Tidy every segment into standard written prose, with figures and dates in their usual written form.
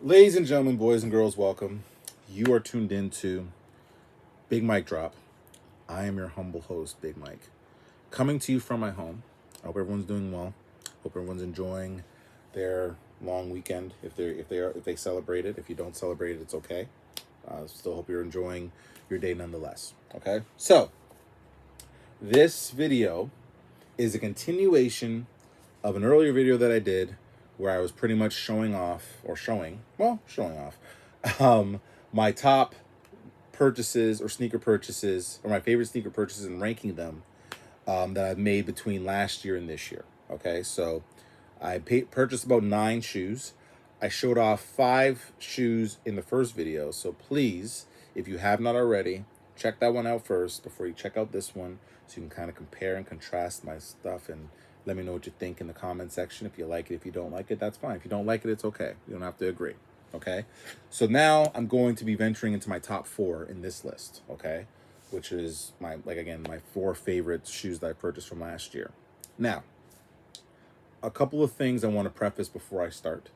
Ladies and gentlemen, boys and girls, welcome. You are tuned into Big Mike Drop. I am your humble host, Big Mike, coming to you from my home. I hope everyone's doing well. Hope everyone's enjoying their long weekend. If they celebrate it, if you don't celebrate it, it's okay. Still hope you're enjoying your day nonetheless. Okay, so this video is a continuation of an earlier video that I did where I was pretty much showing off my top purchases or sneaker purchases or my favorite sneaker purchases and ranking them that I've made between last year and this year. Okay, so I purchased about 9 shoes. I showed off 5 shoes in the first video, so please, if you have not already, check that one out first before you check out this one, so you can kind of compare and contrast my stuff and let me know what you think in the comment section. If you like it, if you don't like it, that's fine. If you don't like it, it's okay. You don't have to agree. Okay, so now I'm going to be venturing into my top 4 in this list. Okay, which is my 4 favorite shoes that I purchased from last year. Now, a couple of things I want to preface before I start.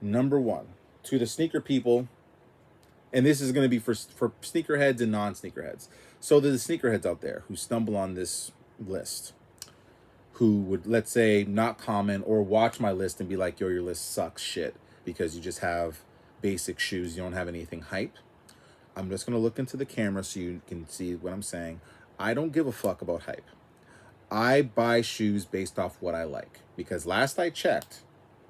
Number one, to the sneaker people, and this is going to be for sneakerheads and non-sneakerheads. So there's the sneakerheads out there who stumble on this list, who would, let's say, not comment or watch my list and be like, yo, your list sucks shit because you just have basic shoes, you don't have anything hype. I'm just going to look into the camera so you can see what I'm saying. I don't give a fuck about hype. I buy shoes based off what I like, because last I checked,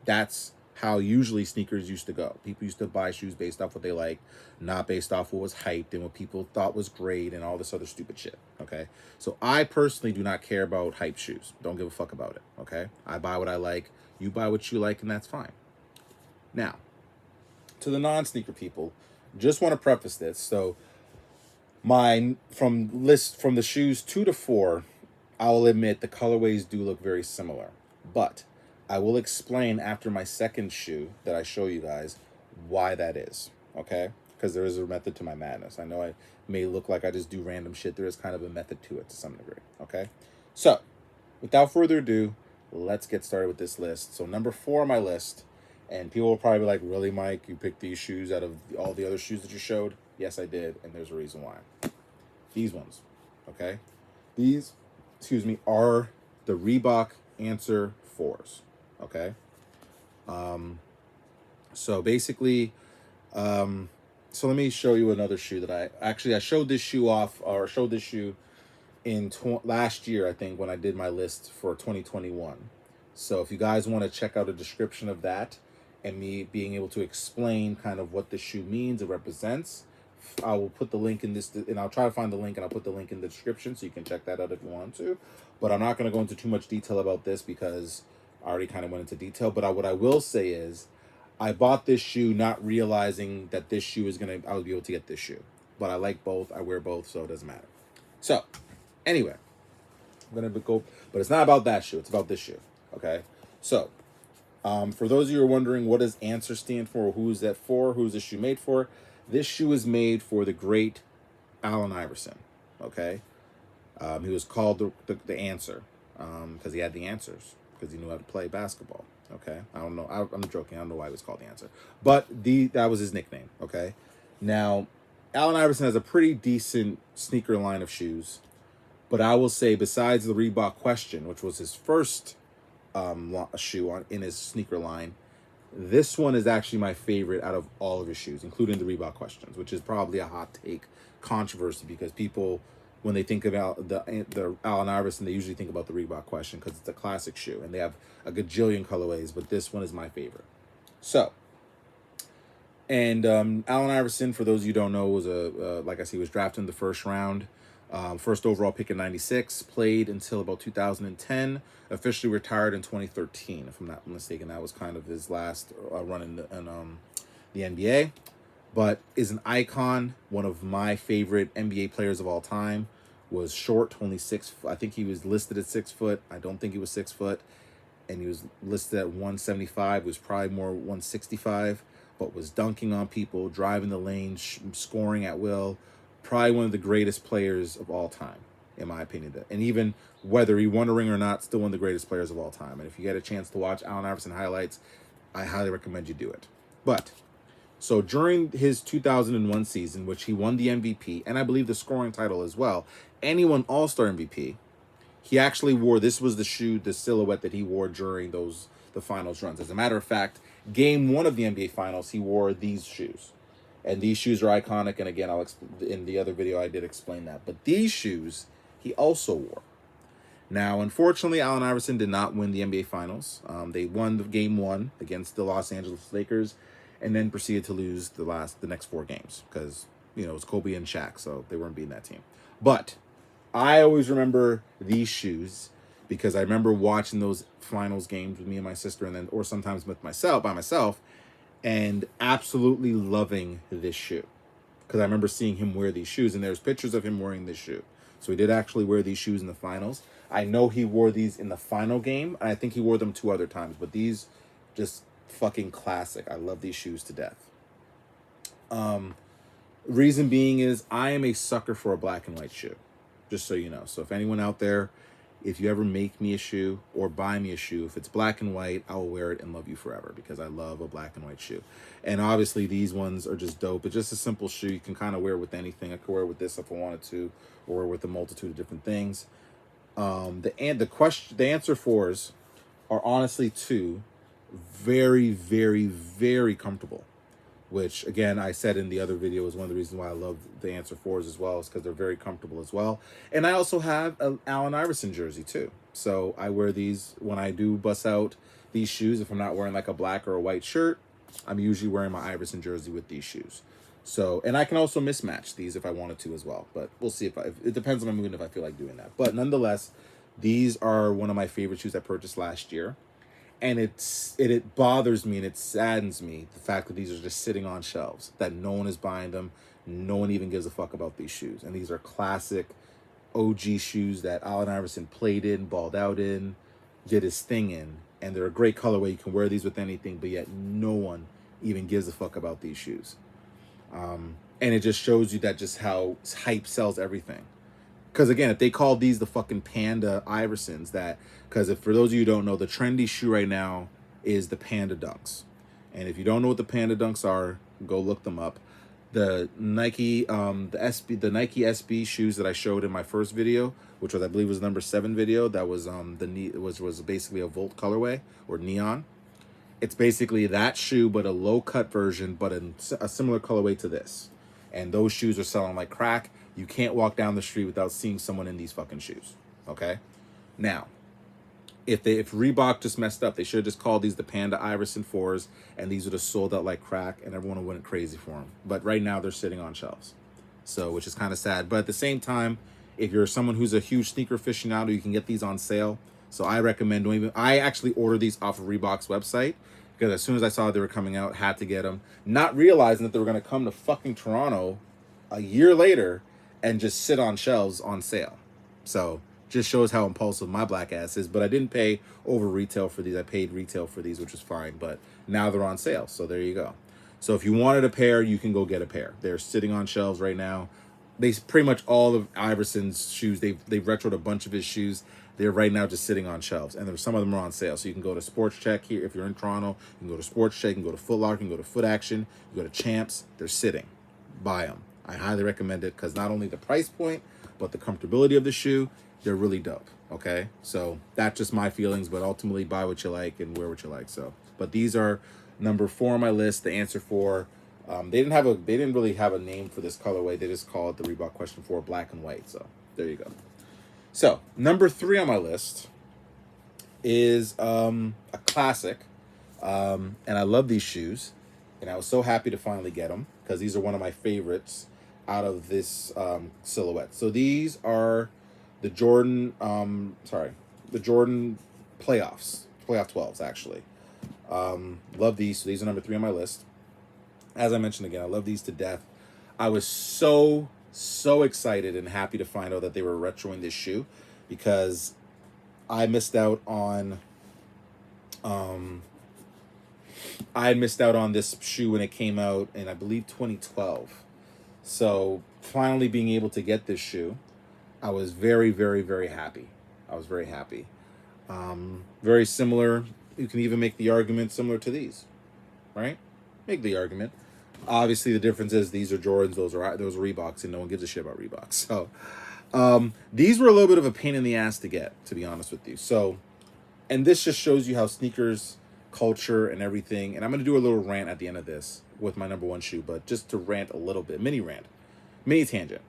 that's how usually sneakers used to go. People used to buy shoes based off what they like, not based off what was hyped and what people thought was great and all this other stupid shit. Okay, so I personally do not care about hype shoes. Don't give a fuck about it. Okay, I buy what I like, you buy what you like, and that's fine. Now, to the non-sneaker people, just want to preface this. So from the shoes 2 to 4, I will admit the colorways do look very similar, but I will explain after my second shoe that I show you guys why that is, okay? Because there is a method to my madness. I know I may look like I just do random shit. There is kind of a method to it to some degree, okay? So, without further ado, let's get started with this list. So number 4 on my list, and people will probably be like, really, Mike? You picked these shoes out of all the other shoes that you showed? Yes, I did, and there's a reason why. These ones, okay? These, are the Reebok Answer 4s. Okay. So basically, so let me show you another shoe that I showed this shoe off, or showed this shoe in last year, I think, when I did my list for 2021. So if you guys want to check out a description of that and me being able to explain kind of what the shoe means, it represents, I will put the link in this, and I'll try to find the link, and I'll put the link in the description so you can check that out if you want to. But I'm not going to go into too much detail about this because I already kind of went into detail. But what I will say is, I bought this shoe not realizing that this shoe I would be able to get this shoe. But I like both. I wear both, so it doesn't matter. So, anyway, I'm going to go, but it's not about that shoe. It's about this shoe. Okay? So, for those of you who are wondering, what does Answer stand for? Who is that for? Who is this shoe made for? This shoe is made for the great Allen Iverson. Okay? He was called the Answer because he had the answers, because he knew how to play basketball. Okay, I don't know. I'm joking. I don't know why he was called the Answer, but that was his nickname. Okay, now Allen Iverson has a pretty decent sneaker line of shoes, but I will say, besides the Reebok Question, which was his first shoe in his sneaker line, this one is actually my favorite out of all of his shoes, including the Reebok Questions, which is probably a hot take controversy, because people, when they think about the Allen Iverson, they usually think about the Reebok Question because it's a classic shoe, and they have a gajillion colorways, but this one is my favorite. So, and Allen Iverson, for those of you who don't know, was like I said, he was drafted in the first round, first overall pick in '96, played until about 2010, officially retired in 2013, if I'm not mistaken. That was kind of his last run in the NBA. But is an icon, one of my favorite NBA players of all time. Was short, only 6. I think he was listed at 6 foot. I don't think he was 6 foot, and he was listed at 175. Was probably more 165, but was dunking on people, driving the lane, scoring at will. Probably one of the greatest players of all time, in my opinion. And even whether he won a ring or not, still one of the greatest players of all time. And if you get a chance to watch Allen Iverson highlights, I highly recommend you do it. But So during his 2001 season, which he won the MVP and I believe the scoring title as well, and he won All-Star MVP, he actually wore, this was the shoe, the silhouette that he wore during the finals runs. As a matter of fact, game 1 of the NBA Finals, he wore these shoes. And these shoes are iconic, and again, in the other video I did explain that. But these shoes he also wore. Now, unfortunately, Allen Iverson did not win the NBA Finals. They won the game 1 against the Los Angeles Lakers, and then proceeded to lose the next 4 games because it was Kobe and Shaq, so they weren't beating that team. But I always remember these shoes because I remember watching those finals games with me and my sister, or sometimes by myself, and absolutely loving this shoe because I remember seeing him wear these shoes, and there's pictures of him wearing this shoe. So he did actually wear these shoes in the finals. I know he wore these in the final game, and I think he wore them 2 other times, but these just fucking classic. I love these shoes to death. Reason being is I am a sucker for a black and white shoe, just so you know. So if anyone out there, if you ever make me a shoe or buy me a shoe, if it's black and white, I will wear it and love you forever because I love a black and white shoe. And obviously these ones are just dope. It's just a simple shoe. You can kind of wear it with anything. I could wear it with this if I wanted to, or with a multitude of different things. The answer fours are honestly 2 very, very, very comfortable, which again I said in the other video is one of the reasons why I love the answer 4s as well, is because they're very comfortable as well. And I also have an Allen Iverson jersey too, so I wear these when I do bust out these shoes. If I'm not wearing like a black or a white shirt, I'm usually wearing my Iverson jersey with these shoes. So, and I can also mismatch these if I wanted to as well, but we'll see if it depends on my mood if I feel like doing that. But nonetheless, these are one of my favorite shoes I purchased last year. And it bothers me and it saddens me, the fact that these are just sitting on shelves, that no one is buying them. No one even gives a fuck about these shoes. And these are classic OG shoes that Allen Iverson played in, balled out in, did his thing in. And they're a great colorway. You can wear these with anything, but yet no one even gives a fuck about these shoes. And it just shows you that just how hype sells everything. Because again, if they call these the fucking Panda Iversons, because for those of you who don't know, the trendy shoe right now is the Panda Dunks. And if you don't know what the Panda Dunks are, go look them up. The Nike, the Nike SB shoes that I showed in my first video, which was I believe was number 7 video, that was was basically a Volt colorway or neon. It's basically that shoe, but a low cut version, but a similar colorway to this. And those shoes are selling like crack. You can't walk down the street without seeing someone in these fucking shoes. Okay? Now, if Reebok just messed up, they should have just called these the Panda Iverson 4s, and these would have sold out like crack, and everyone went crazy for them. But right now, they're sitting on shelves. So, which is kind of sad. But at the same time, if you're someone who's a huge sneaker aficionado, you can get these on sale. So I recommend I actually ordered these off of Reebok's website, because as soon as I saw they were coming out, had to get them. Not realizing that they were going to come to fucking Toronto a year later and just sit on shelves on sale. So just shows how impulsive my black ass is. But I didn't pay over retail for these. I paid retail for these, which was fine. But now they're on sale. So there you go. So if you wanted a pair, you can go get a pair. They're sitting on shelves right now. They pretty much all of Iverson's shoes, they've retroed a bunch of his shoes. They're right now just sitting on shelves. And there's some of them are on sale. So you can go to Sports Check here. If you're in Toronto, you can go to Sports Check, you can go to Foot Locker, you can go to Foot Action, you go to Champs. They're sitting. Buy them. I highly recommend it because not only the price point, but the comfortability of the shoe, they're really dope. Okay, so that's just my feelings, but ultimately buy what you like and wear what you like. So, but these are number 4 on my list. The answer 4. They didn't really have a name for this colorway. They just called the Reebok Question 4 black and white. So there you go. So number 3 on my list is a classic, and I love these shoes, and I was so happy to finally get them because these are one of my favorites out of this silhouette. So these are the Jordan, the Jordan playoff 12s actually. Love these. So these are number 3 on my list. As I mentioned again, I love these to death. I was so excited and happy to find out that they were retroing this shoe because I missed out on this shoe when it came out in I believe 2012. So finally being able to get this shoe, I was very, very, very happy. I was very happy. Very similar. You can even make the argument similar to these, right? Make the argument. Obviously, the difference is these are Jordans, those are Reeboks, and no one gives a shit about Reeboks. So these were a little bit of a pain in the ass to get, to be honest with you. So, and this just shows you how sneakers culture and everything. And I'm going to do a little rant at the end of this with my number one shoe, but just to rant a little bit, mini rant, mini tangent.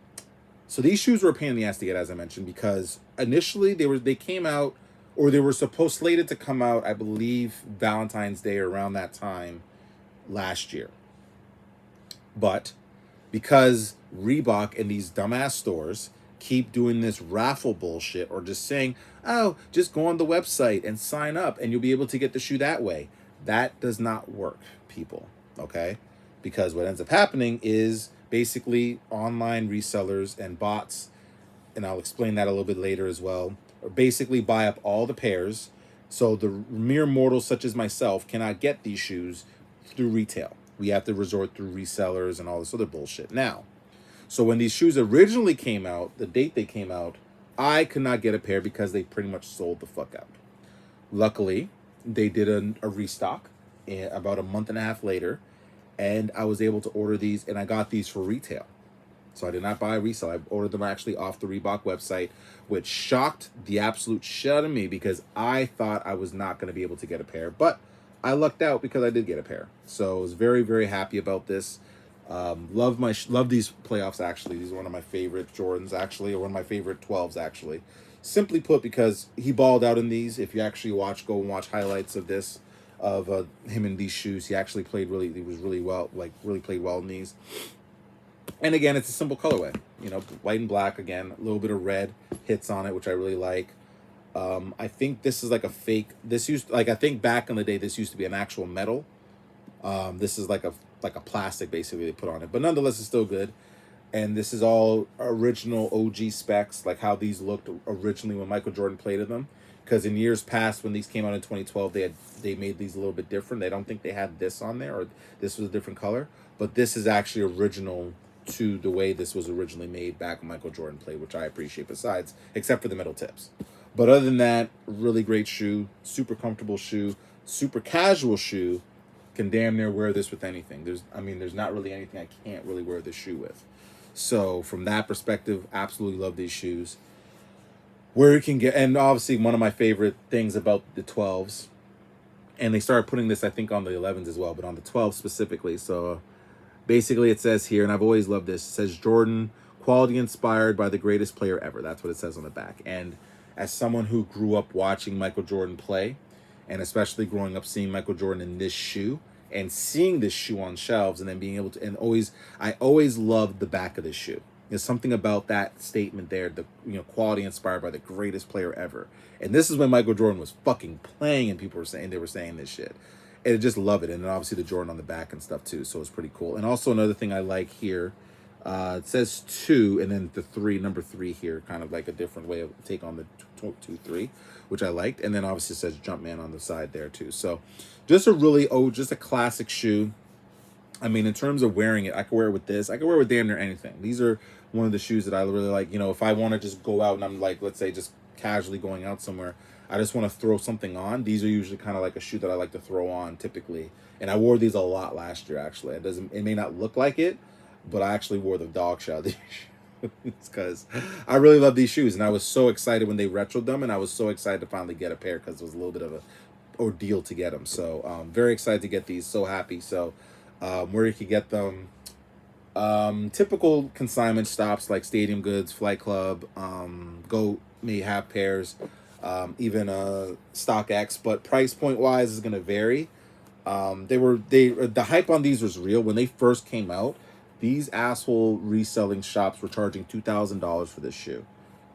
So these shoes were a pain in the ass to get, as I mentioned, because initially they came out, or they were slated to come out, I believe, Valentine's Day or around that time last year. But because Reebok and these dumbass stores keep doing this raffle bullshit, or just saying, oh, just go on the website and sign up and you'll be able to get the shoe that way. That does not work, people, okay? Because what ends up happening is basically online resellers and bots, and I'll explain that a little bit later as well, or basically buy up all the pairs. So the mere mortals such as myself cannot get these shoes through retail. We have to resort through resellers and all this other bullshit. Now, so when these shoes originally came out, the date they came out, I could not get a pair because they pretty much sold the fuck out. Luckily, they did a restock about a month and a half later, and I was able to order these, and I got these for retail. So I did not buy a resale. I ordered them actually off the Reebok website, which shocked the absolute shit out of me because I thought I was not going to be able to get a pair. But I lucked out because I did get a pair. So I was very, very happy about this. Love these playoffs, actually. These are one of my favorite Jordans, actually, or one of my favorite 12s, actually. Simply put, because he balled out in these. If you actually go and watch highlights of this, of him in these shoes, he actually he was really well, really played well in these. And again, it's a simple colorway, white and black. Again, a little bit of red hits on it, which I really like. I think this is like a fake. I think back in the day, this used to be an actual metal. This is like a plastic basically they put on it, but nonetheless, it's still good. And this is all original OG specs, like how these looked originally when Michael Jordan played in them. Because in years past, when these came out in 2012, they made these a little bit different. They don't think they had this on there, or this was a different color. But this is actually original to the way this was originally made back when Michael Jordan played, which I appreciate. Except for the metal tips. But other than that, really great shoe, super comfortable shoe, super casual shoe. Can damn near wear this with anything. There's not really anything I can't really wear this shoe with. So from that perspective, absolutely love these shoes. Where you can get, and obviously one of my favorite things about the 12s, and they started putting this, I think, on the 11s as well, but on the 12s specifically. So basically it says here, and I've always loved this, it says Jordan, quality inspired by the greatest player ever. That's what it says on the back. And as someone who grew up watching Michael Jordan play, and especially growing up seeing Michael Jordan in this shoe, and seeing this shoe on shelves, and then being able to, I always loved the back of this shoe. There's something about that statement there, the quality inspired by the greatest player ever. And this is when Michael Jordan was fucking playing, and people were saying this shit. And I just love it. And then obviously the Jordan on the back and stuff too, so it's pretty cool. And also another thing I like here, it says 2, and then number 3 here, kind of like a different way of take on the 2, 3, which I liked. And then obviously it says Jumpman on the side there too. So just a classic shoe. I mean, in terms of wearing it, I could wear it with this. I could wear it with damn near anything. These are one of the shoes that I really like. If I want to just go out and I'm like, let's say just casually going out somewhere, I just want to throw something on. These are usually kind of like a shoe that I like to throw on typically. And I wore these a lot last year, actually. It may not look like it, but I actually wore the dog shit out of these shoes because I really love these shoes. And I was so excited when they retroed them, and I was so excited to finally get a pair because it was a little bit of a ordeal to get them. So very excited to get these. So happy. So where you can get them, typical consignment stops like Stadium Goods, Flight Club, Go may have pairs, even StockX, but price point wise is going to vary. The hype on these was real when they first came out. These asshole reselling shops were charging $2,000 for this shoe,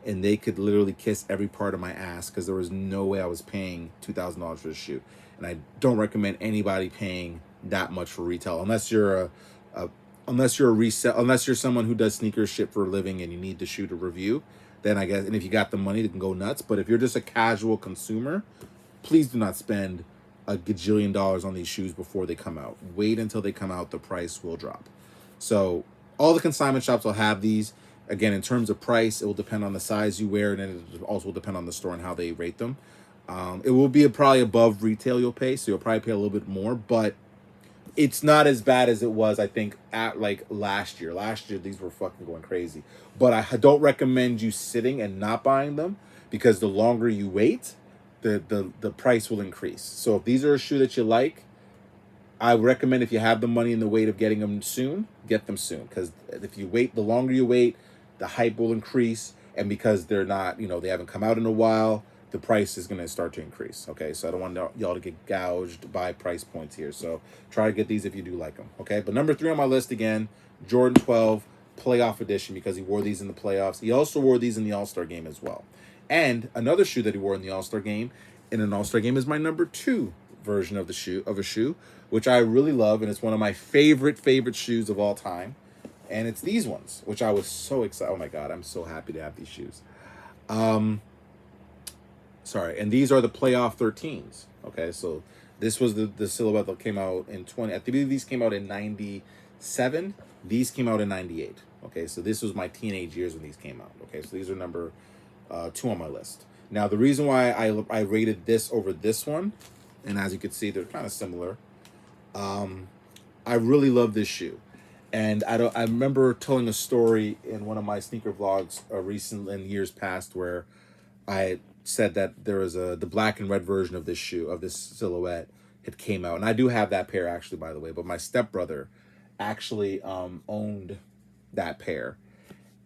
and they could literally kiss every part of my ass because there was no way I was paying $2,000 for this shoe. And I don't recommend anybody paying that much for retail unless you're unless you're someone who does sneaker shit for a living and you need the shoe to review. Then I guess, and if you got the money, they can go nuts. But if you're just a casual consumer, please do not spend a gajillion dollars on these shoes before they come out. Wait until they come out, the price will drop. So all the consignment shops will have these. Again, in terms of price, it will depend on the size you wear, and it also will depend on the store and how they rate them. It will be probably above retail you'll pay, so you'll probably pay a little bit more, but it's not as bad as it was, I think, at like last year. Last year, these were fucking going crazy. But I don't recommend you sitting and not buying them, because the longer you wait, the price will increase. So if these are a shoe that you like, I recommend, if you have the money and the weight of getting them soon, get them soon. Because if you wait, the longer you wait, the hype will increase. And because they're not, they haven't come out in a while, the price is going to start to increase. Okay, so I don't want y'all to get gouged by price points here. So try to get these if you do like them. Okay, but number 3 on my list again, Jordan 12 playoff edition, because he wore these in the playoffs. He also wore these in the All-Star game as well. And another shoe that he wore in the All-Star game, in an All-Star game, is my number 2 version of a shoe, which I really love, and it's one of my favorite shoes of all time. And it's these ones, which I was so excited. Oh my god, I'm so happy to have these shoes. Sorry, and these are the playoff 13s. Okay, so this was the silhouette that came out in 20. I believe these came out in 97. These came out in 98. Okay, so this was my teenage years when these came out. Okay, so these are number 2 on my list. Now, the reason why I rated this over this one, and as you can see, they're kind of similar. I really love this shoe. And I remember telling a story in one of my sneaker vlogs recently, in years past, where I said that there was the black and red version of this shoe, of this silhouette, had came out. And I do have that pair, actually, by the way. But my stepbrother actually owned that pair.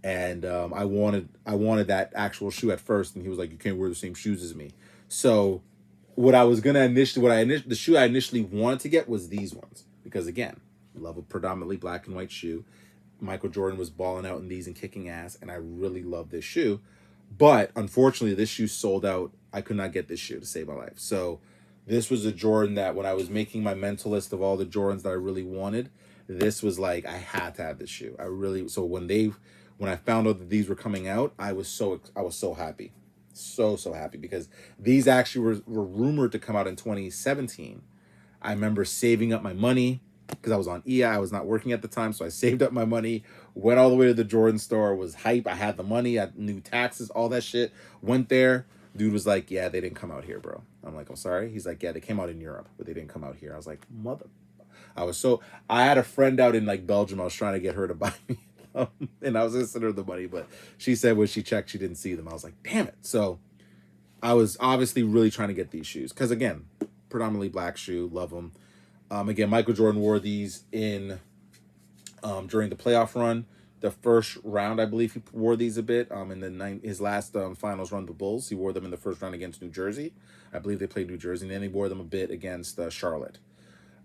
And I wanted that actual shoe at first. And he was like, you can't wear the same shoes as me. So the shoe I initially wanted to get was these ones. Because, again, I love a predominantly black and white shoe. Michael Jordan was balling out in these and kicking ass, and I really love this shoe. But unfortunately, this shoe sold out. I could not get this shoe to save my life. So this was a Jordan that, when I was making my mental list of all the Jordans that I really wanted, this was like, I had to have this shoe. So when I found out that these were coming out, I was so happy. So happy, because these actually were rumored to come out in 2017. I remember saving up my money, because I was on EI. I was not working at the time, so I saved up my money, went all the way to the Jordan store, was hype. I had the money, I knew taxes, all that shit. Went there. Dude was like, yeah, they didn't come out here, bro. I'm like, I'm sorry? He's like, yeah, they came out in Europe, but they didn't come out here. I was like, I had a friend out in like Belgium. I was trying to get her to buy me and I was going to send her the money, but she said when she checked, she didn't see them. I was like, damn it. So I was obviously really trying to get these shoes, because, again, predominantly black shoe, love them. Again, Michael Jordan wore these in during the playoff run. The first round, I believe he wore these a bit. His last finals run, the Bulls, he wore them in the first round against New Jersey. I believe they played New Jersey, and then he wore them a bit against Charlotte.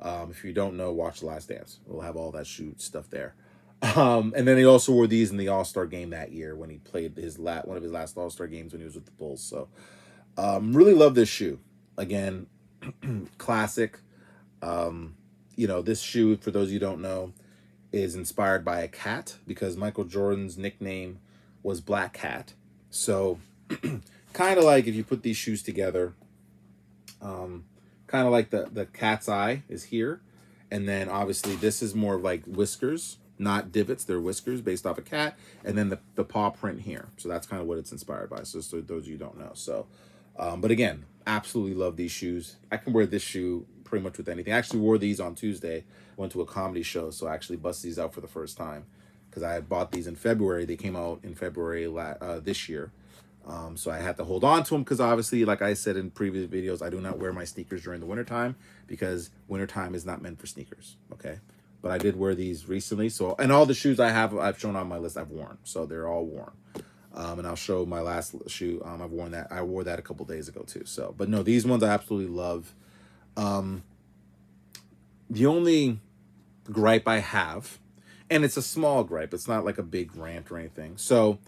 If you don't know, watch The Last Dance. We'll have all that shoe stuff there. And then he also wore these in the All-Star game that year when he played one of his last All-Star games when he was with the Bulls. So really love this shoe. Again, classic. This shoe, for those of you who don't know, is inspired by a cat, because Michael Jordan's nickname was Black Cat. So kind of like if you put these shoes together, kind of like the cat's eye is here. And then obviously this is more like whiskers, not divots. They're whiskers based off a cat. And then the paw print here. So that's kind of what it's inspired by. So those of you who don't know. So, but again, absolutely love these shoes. I can wear this shoe pretty much with anything. I actually wore these on Tuesday. Went to a comedy show, so I actually busted these out for the first time, because I had bought these in February. They came out in February this year. So I had to hold on to them, because obviously, like I said in previous videos, I do not wear my sneakers during the wintertime, because wintertime is not meant for sneakers, okay? But I did wear these recently. So, and all the shoes I've shown on my list, I've worn. So they're all worn. And I'll show my last shoe. I've worn that. I wore that a couple days ago too. So, but no, these ones I absolutely love. The only gripe I have, and it's a small gripe, it's not like a big rant or anything. So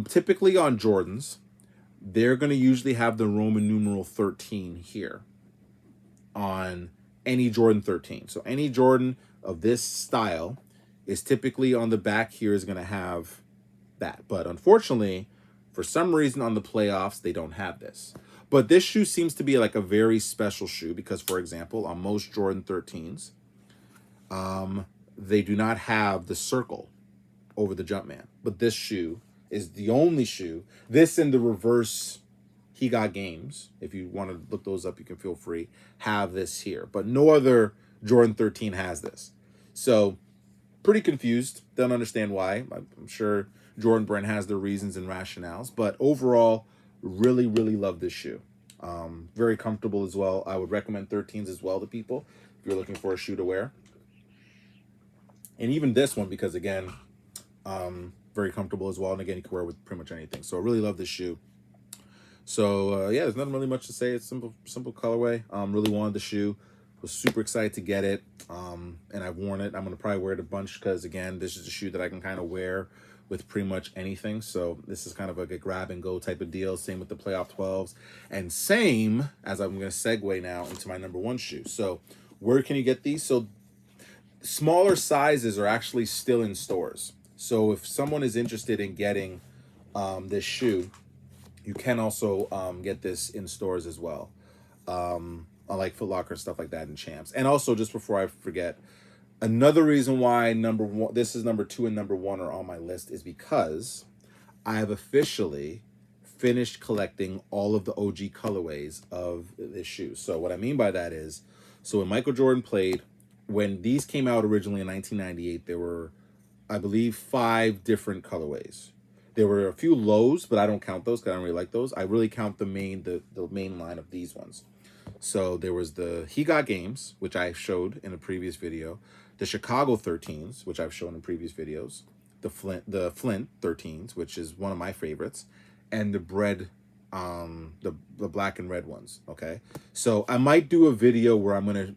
typically on Jordans, they're going to usually have the Roman numeral 13 here on any Jordan 13. So any Jordan of this style is typically on the back here is going to have that. But unfortunately, for some reason on the playoffs, they don't have this. But this shoe seems to be like a very special shoe, because, for example, on most Jordan 13s, they do not have the circle over the Jumpman. But this shoe is the only shoe. This and the reverse He Got Games, if you want to look those up, you can feel free, have this here. But no other Jordan 13 has this. So pretty confused. Don't understand why. I'm sure Jordan Brand has their reasons and rationales, but overall, really, really love this shoe. Very comfortable as well. I would recommend 13s as well to people if you're looking for a shoe to wear. And even this one, because again, very comfortable as well. And again, you can wear it with pretty much anything. So I really love this shoe. So yeah, there's nothing really much to say. It's simple colorway. Really wanted the shoe. Was super excited to get it. And I've worn it. I'm gonna probably wear it a bunch because again, this is a shoe that I can kind of wear with pretty much anything. So this is kind of like a grab and go type of deal. Same with the playoff 12s, and same as I'm gonna segue now into my number one shoe. So where can you get these? So smaller sizes are actually still in stores. So if someone is interested in getting this shoe, you can also get this in stores as well, like Foot Locker and stuff like that, and Champs. And also, just before I forget, another reason why number one, this is number two and number one are on my list is because I have officially finished collecting all of the OG colorways of this shoe. So what I mean by that is, so when Michael Jordan played, when these came out originally in 1998, there were, I believe, 5 different colorways. There were a few lows, but I don't count those because I don't really like those. I really count the main line of these ones. So there was the He Got Games, which I showed in a previous video, the Chicago 13s, which I've shown in previous videos, the Flint 13s, which is one of my favorites, and the the black and red ones. Okay, so I might do a video where I'm gonna,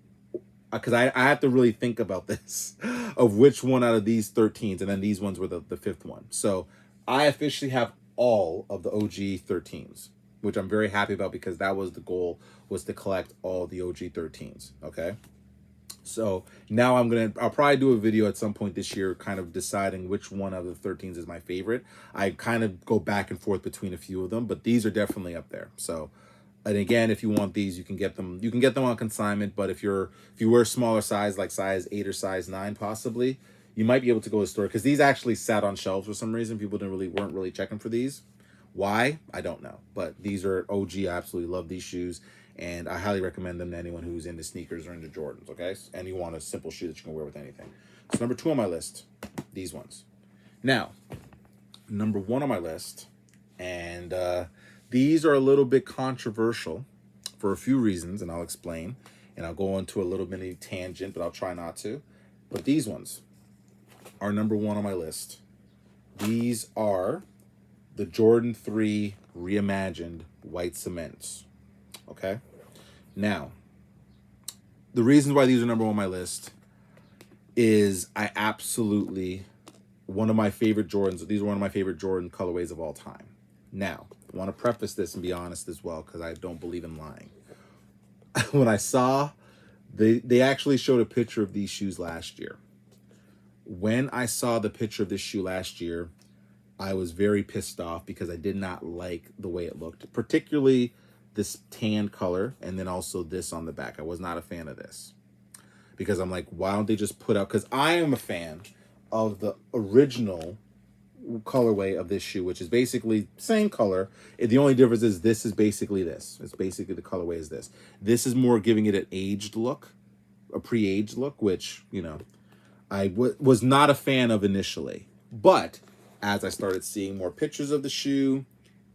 because I have to really think about this, of which one out of these 13s, and then these ones were the fifth one. So I officially have all of the OG 13s, which I'm very happy about because that was the goal, was to collect all the OG 13s, okay? So now I'll probably do a video at some point this year kind of deciding which one of the 13s is my favorite. I kind of go back and forth between a few of them, but these are definitely up there. So, and again, if you want these, you can get them on consignment, but if you wear smaller size, like size 8 or size 9 possibly, you might be able to go to the store, because these actually sat on shelves for some reason. People weren't really checking for these. Why? I don't know. But these are OG. I absolutely love these shoes, and I highly recommend them to anyone who's into sneakers or into Jordans, okay? And you want a simple shoe that you can wear with anything. So number 2 on my list, these ones. Now, number 1 on my list, and these are a little bit controversial for a few reasons, and I'll explain. And I'll go into a little mini tangent, but I'll try not to. But these ones are number 1 on my list. These are the Jordan 3 reimagined white cements. Okay? Now, the reasons why these are number 1 on my list is I absolutely, one of my favorite Jordans, these are one of my favorite Jordan colorways of all time. Now, I want to preface this and be honest as well, because I don't believe in lying. When I saw, they actually showed a picture of these shoes last year. When I saw the picture of this shoe last year, I was very pissed off because I did not like the way it looked, particularly this tan color, and then also this on the back. I was not a fan of this because I'm like, why don't they just put out, because I am a fan of the original colorway of this shoe, which is basically same color. The only difference is this is basically this. It's basically the colorway is this. This is more giving it an aged look, a pre-aged look, which, you know, I was not a fan of initially. But as I started seeing more pictures of the shoe,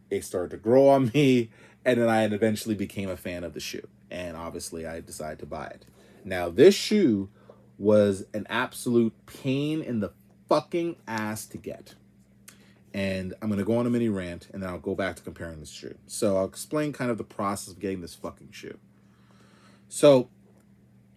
it started to grow on me, and then I eventually became a fan of the shoe. And obviously I decided to buy it. Now, this shoe was an absolute pain in the fucking ass to get. And I'm going to go on a mini rant, and then I'll go back to comparing this shoe. So I'll explain kind of the process of getting this fucking shoe. So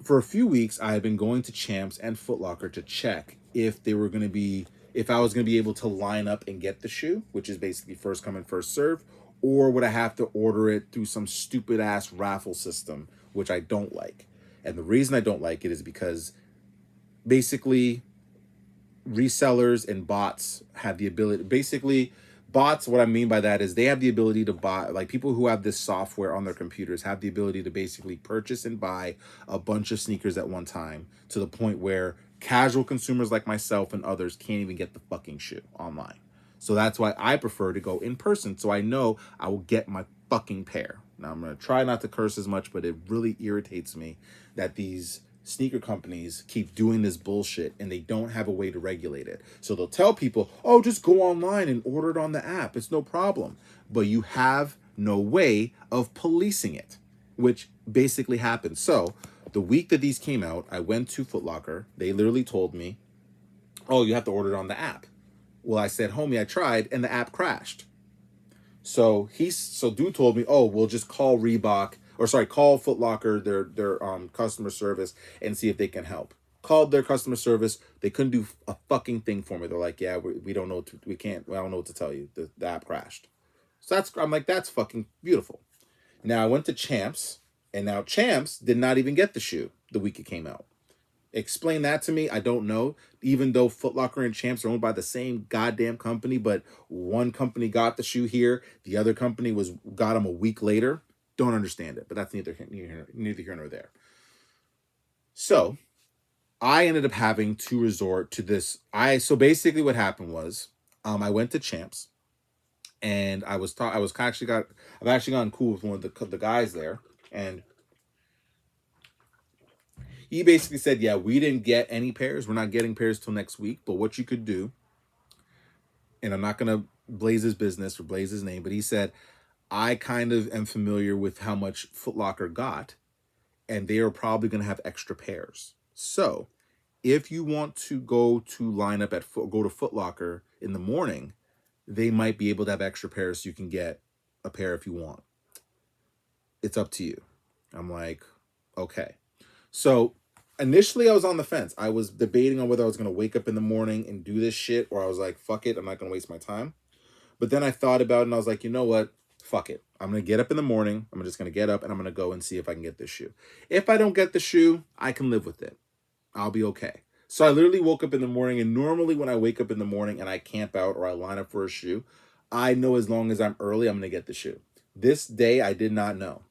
for a few weeks, I had been going to Champs and Foot Locker to check if they were going to be, if I was going to be able to line up and get the shoe, which is basically first come and first serve, or would I have to order it through some stupid ass raffle system, which I don't like. And the reason I don't like it is because basically resellers and bots have the ability, basically bots, what I mean by that is they have the ability to buy, like people who have this software on their computers have the ability to basically purchase and buy a bunch of sneakers at one time, to the point where casual consumers like myself and others can't even get the fucking shoe online. So that's why I prefer to go in person, so I know I will get my fucking pair. Now I'm going to try not to curse as much, but it really irritates me that these sneaker companies keep doing this bullshit and they don't have a way to regulate it. So they'll tell people, oh, just go online and order it on the app. It's no problem. But you have no way of policing it, which basically happened. So the week that these came out, I went to Foot Locker. They literally told me, oh, you have to order it on the app. Well, I said, homie, I tried, and the app crashed. So dude told me, oh, we'll just call Reebok, or sorry, call Foot Locker, their customer service, and see if they can help. Called their customer service, they couldn't do a fucking thing for me. They're like, yeah, we don't know, we can't, I don't know what to tell you. The app crashed. So I'm like, that's fucking beautiful. Now I went to Champs, and now Champs did not even get the shoe the week it came out. Explain that to me. I don't know. Even though Foot Locker and Champs are owned by the same goddamn company, but one company got the shoe here, the other company got them a week later. Don't understand it, but that's neither here nor there. So I ended up having to resort to this. So basically what happened was, I went to Champs, and I've actually gotten cool with one of the guys there, and he basically said, yeah, we didn't get any pairs. We're not getting pairs till next week. But what you could do, and I'm not going to blaze his business or blaze his name, but he said, I kind of am familiar with how much Foot Locker got, and they are probably going to have extra pairs. So if you want to go to Foot Locker in the morning, they might be able to have extra pairs so you can get a pair if you want. It's up to you. I'm like, okay. So initially I was on the fence. I was debating on whether I was going to wake up in the morning and do this shit, or I was like, fuck it, I'm not going to waste my time. But then I thought about it, and I was like, you know what? Fuck it. I'm going to get up in the morning. I'm just going to get up, and I'm going to go and see if I can get this shoe. If I don't get the shoe, I can live with it. I'll be okay. So I literally woke up in the morning, and normally when I wake up in the morning and I camp out or I line up for a shoe, I know as long as I'm early, I'm going to get the shoe. This day, I did not know.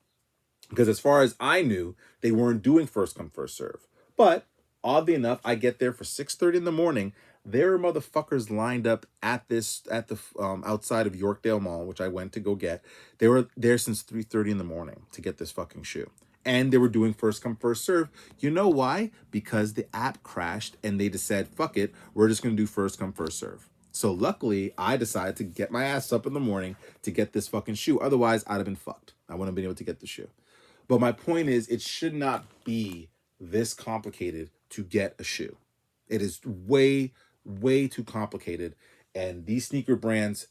Because as far as I knew, they weren't doing first come, first serve. But oddly enough, I get there for 6:30 in the morning. There are motherfuckers lined up at the outside of Yorkdale Mall, which I went to go get. They were there since 3:30 in the morning to get this fucking shoe. And they were doing first come, first serve. You know why? Because the app crashed and they just said, fuck it, we're just going to do first come, first serve. So luckily, I decided to get my ass up in the morning to get this fucking shoe. Otherwise, I'd have been fucked. I wouldn't have been able to get the shoe. But my point is, it should not be this complicated to get a shoe. It is way, way too complicated. And these sneaker brands,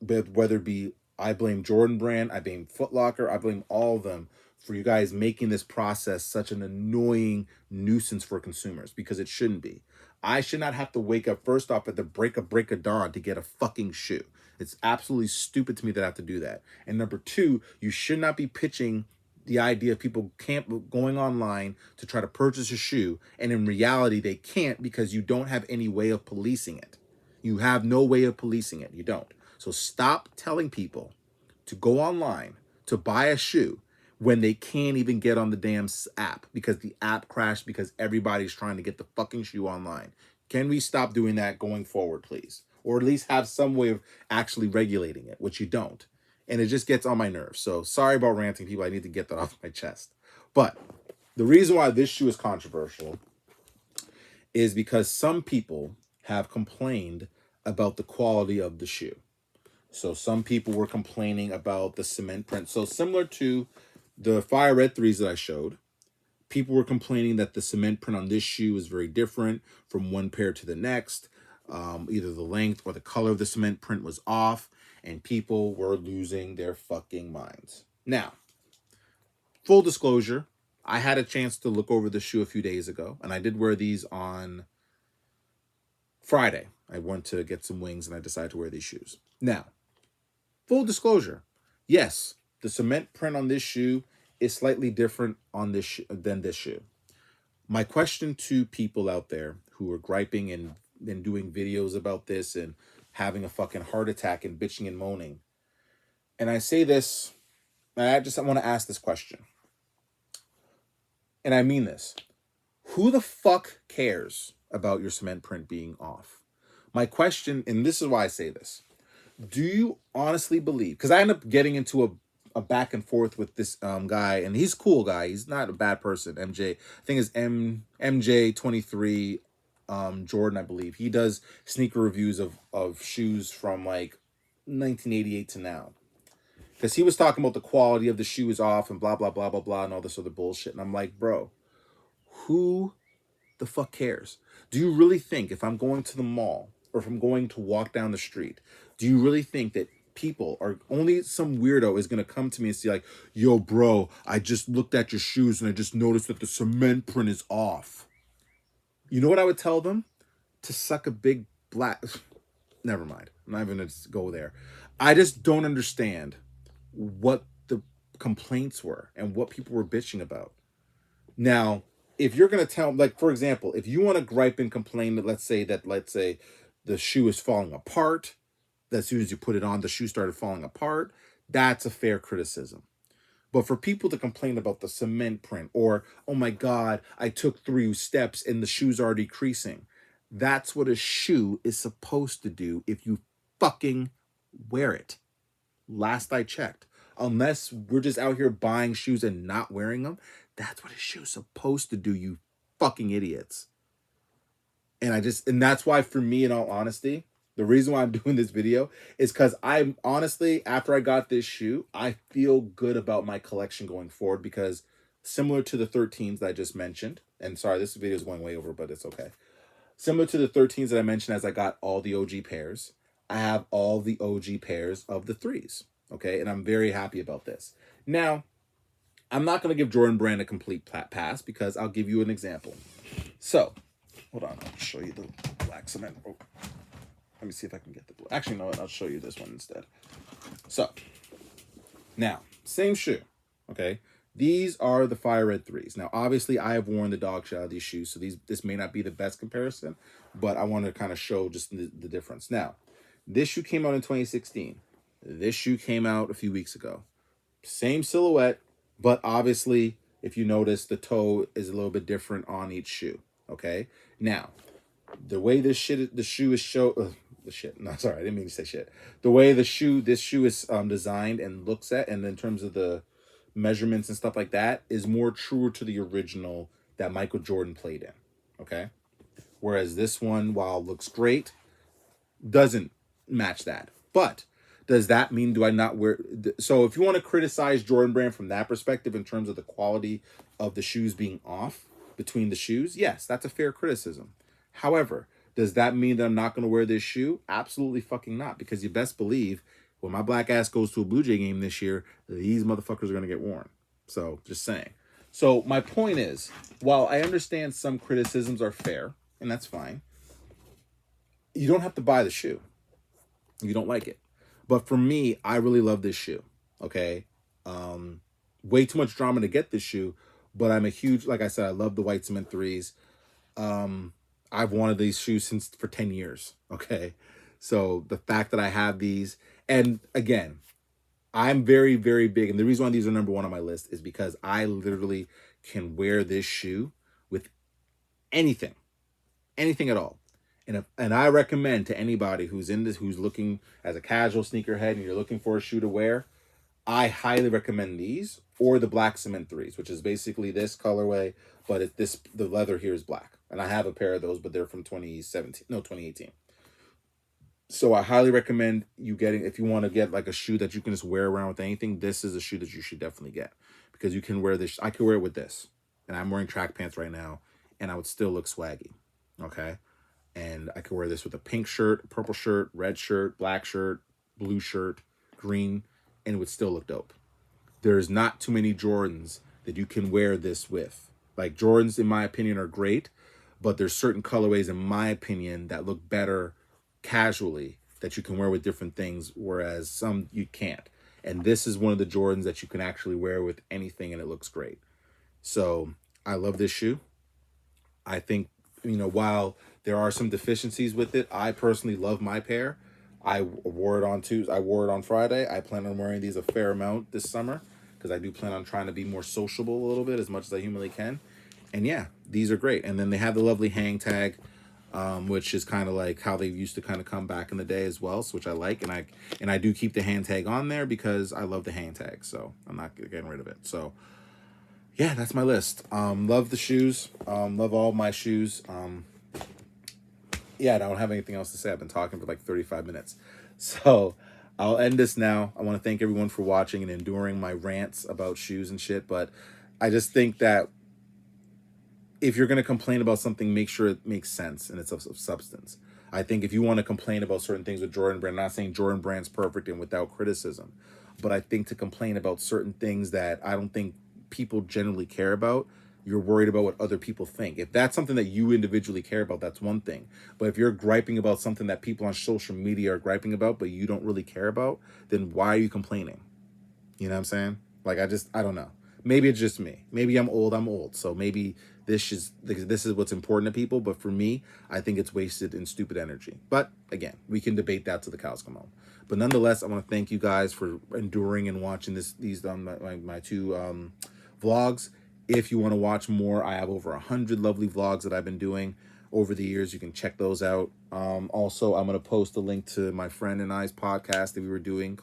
whether it be, I blame Jordan Brand, I blame Foot Locker, I blame all of them for you guys making this process such an annoying nuisance for consumers, because it shouldn't be. I should not have to wake up first off at the break of dawn to get a fucking shoe. It's absolutely stupid to me that I have to do that. And number two, you should not be pitching the idea of people going online to try to purchase a shoe, and in reality they can't because you don't have any way of policing it. You have no way of policing it. You don't. So stop telling people to go online to buy a shoe when they can't even get on the damn app because the app crashed because everybody's trying to get the fucking shoe online. Can we stop doing that going forward, please? Or at least have some way of actually regulating it, which you don't. And it just gets on my nerves. So sorry about ranting, people. I need to get that off my chest. But the reason why this shoe is controversial is because some people have complained about the quality of the shoe. So some people were complaining about the cement print. So similar to the Fire Red 3s that I showed, people were complaining that the cement print on this shoe is very different from one pair to the next. Either the length or the color of the cement print was off, and people were losing their fucking minds. Now, full disclosure, I had a chance to look over the shoe a few days ago, and I did wear these on Friday. I went to get some wings, and I decided to wear these shoes. Now, full disclosure, yes, the cement print on this shoe is slightly different on this than this shoe. My question to people out there who are griping and doing videos about this and having a fucking heart attack and bitching and moaning, and I say this, I want to ask this question, and I mean this: who the fuck cares about your cement print being off? My question, and this is why I say this: do you honestly believe? Because I end up getting into a back and forth with this guy, and he's a cool guy. He's not a bad person. MJ, I think it's MJ23 Jordan, I believe. He does sneaker reviews of shoes from like 1988 to now. Because he was talking about the quality of the shoe is off and blah blah blah blah blah and all this other bullshit. And I'm like, bro, who the fuck cares? Do you really think if I'm going to the mall or if I'm going to walk down the street, do you really think that people are only some weirdo is going to come to me and say like, yo, bro, I just looked at your shoes and I just noticed that the cement print is off? You know what I would tell them? To suck a big black... Never mind. I'm not even going to go there. I just don't understand what the complaints were and what people were bitching about. Now, if you're going to tell, like, for example, if you want to gripe and complain that, let's say the shoe is falling apart, that as soon as you put it on, the shoe started falling apart, that's a fair criticism. But for people to complain about the cement print or, oh my God, I took 3 steps and the shoe's already creasing. That's what a shoe is supposed to do if you fucking wear it. Last I checked. Unless we're just out here buying shoes and not wearing them, that's what a shoe's supposed to do, you fucking idiots. And that's why for me, in all honesty, the reason why I'm doing this video is because I'm honestly, after I got this shoe, I feel good about my collection going forward because similar to the 13s that I just mentioned, and sorry, this video is going way over, but it's okay. Similar to the 13s that I mentioned as I got all the OG pairs, I have all the OG pairs of the 3s, okay? And I'm very happy about this. Now, I'm not going to give Jordan Brand a complete pass because I'll give you an example. So, hold on, I'll show you the black cement. Oh, let me see if I can get the black. Actually, no, I'll show you this one instead. So, now, same shoe, okay? These are the Fire Red 3s. Now, obviously, I have worn the dog shit out of these shoes, so this may not be the best comparison, but I want to kind of show just the difference. Now, this shoe came out in 2016. This shoe came out a few weeks ago. Same silhouette, but obviously, if you notice, the toe is a little bit different on each shoe, okay? Now, the way the shoe is no, sorry, I didn't mean to say shit. The way this shoe is designed and looks at, and in terms of the measurements and stuff like that, is more truer to the original that Michael Jordan played in, okay? Whereas this one, while it looks great, doesn't match that. But does that mean do I not wear... So if you want to criticize Jordan Brand from that perspective in terms of the quality of the shoes being off between the shoes, yes, that's a fair criticism. However, does that mean that I'm not going to wear this shoe? Absolutely fucking not, because you best believe when my black ass goes to a Blue Jay game this year, these motherfuckers are going to get worn. So, just saying. So, my point is, while I understand some criticisms are fair, and that's fine, you don't have to buy the shoe if you don't like it. But for me, I really love this shoe, okay? Way too much drama to get this shoe, but I'm a huge, like I said, I love the white cement 3s. I've wanted these shoes for 10 years, okay? So the fact that I have these, and again, I'm very, very big, and the reason why these are number 1 on my list is because I literally can wear this shoe with anything at all. And I recommend to anybody who's looking as a casual sneakerhead and you're looking for a shoe to wear, I highly recommend these or the black cement 3s, which is basically this colorway, but the leather here is black. And I have a pair of those, but they're from 2018. So I highly recommend you getting, if you want to get like a shoe that you can just wear around with anything, this is a shoe that you should definitely get. Because you can wear this, I could wear it with this. And I'm wearing track pants right now, and I would still look swaggy, okay? And I could wear this with a pink shirt, purple shirt, red shirt, black shirt, blue shirt, green, and it would still look dope. There's not too many Jordans that you can wear this with. Like, Jordans, in my opinion, are great, but there's certain colorways, in my opinion, that look better casually that you can wear with different things, whereas some you can't. And this is one of the Jordans that you can actually wear with anything, and it looks great. So I love this shoe. I think, while there are some deficiencies with it, I personally love my pair. I wore it on Tuesday. I wore it on Friday. I plan on wearing these a fair amount this summer because I do plan on trying to be more sociable a little bit as much as I humanly can. And yeah, these are great. And then they have the lovely hang tag. which is kind of like how they used to kind of come back in the day as well, so which I like, and I do keep the hand tag on there because I love the hand tag, so I'm not getting rid of it. So yeah, that's my list. Love the shoes. Love all my shoes. Yeah, I don't have anything else to say. I've been talking for like 35 minutes. So I'll end this now. I want to thank everyone for watching and enduring my rants about shoes and shit. But I just think that if you're going to complain about something, make sure it makes sense and it's of substance. I think if you want to complain about certain things with Jordan Brand, I'm not saying Jordan Brand's perfect and without criticism, but I think to complain about certain things that I don't think people generally care about, you're worried about what other people think. If that's something that you individually care about, that's one thing. But if you're griping about something that people on social media are griping about, but you don't really care about, then why are you complaining? You know what I'm saying? Like, I don't know. Maybe it's just me. Maybe I'm old. So maybe this is what's important to people. But for me, I think it's wasted and stupid energy. But again, we can debate that till the cows come home. But nonetheless, I want to thank you guys for enduring and watching these my two vlogs. If you want to watch more, I have over 100 lovely vlogs that I've been doing over the years. You can check those out. Also, I'm going to post a link to my friend and I's podcast that we were doing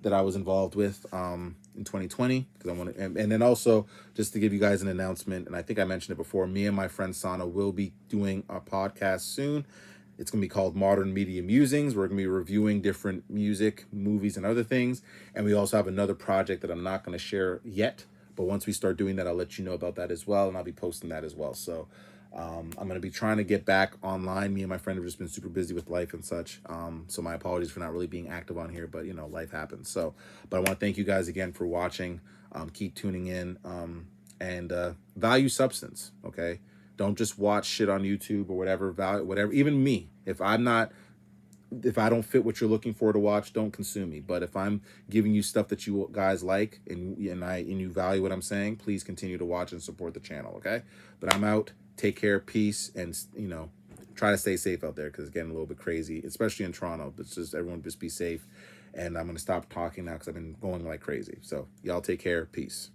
that I was involved with in 2020, because I want to, and then also just to give you guys an announcement, and I think I mentioned it before, me and my friend Sana will be doing a podcast soon. It's going to be called Modern Media Musings. We're going to be reviewing different music, movies, and other things. And we also have another project that I'm not going to share yet, but once we start doing that, I'll let you know about that as well, and I'll be posting that as well. So I'm going to be trying to get back online. Me and my friend have just been super busy with life and such. So my apologies for not really being active on here, but life happens. So, but I want to thank you guys again for watching. Keep tuning in, and value substance. Okay. Don't just watch shit on YouTube or whatever. Even me, if I don't fit what you're looking for to watch, don't consume me. But if I'm giving you stuff that you guys like and you value what I'm saying, please continue to watch and support the channel. Okay. But I'm out. Take care, peace, and try to stay safe out there, because it's getting a little bit crazy, especially in Toronto. But just everyone just be safe. And I'm gonna stop talking now because I've been going like crazy. So y'all take care, peace.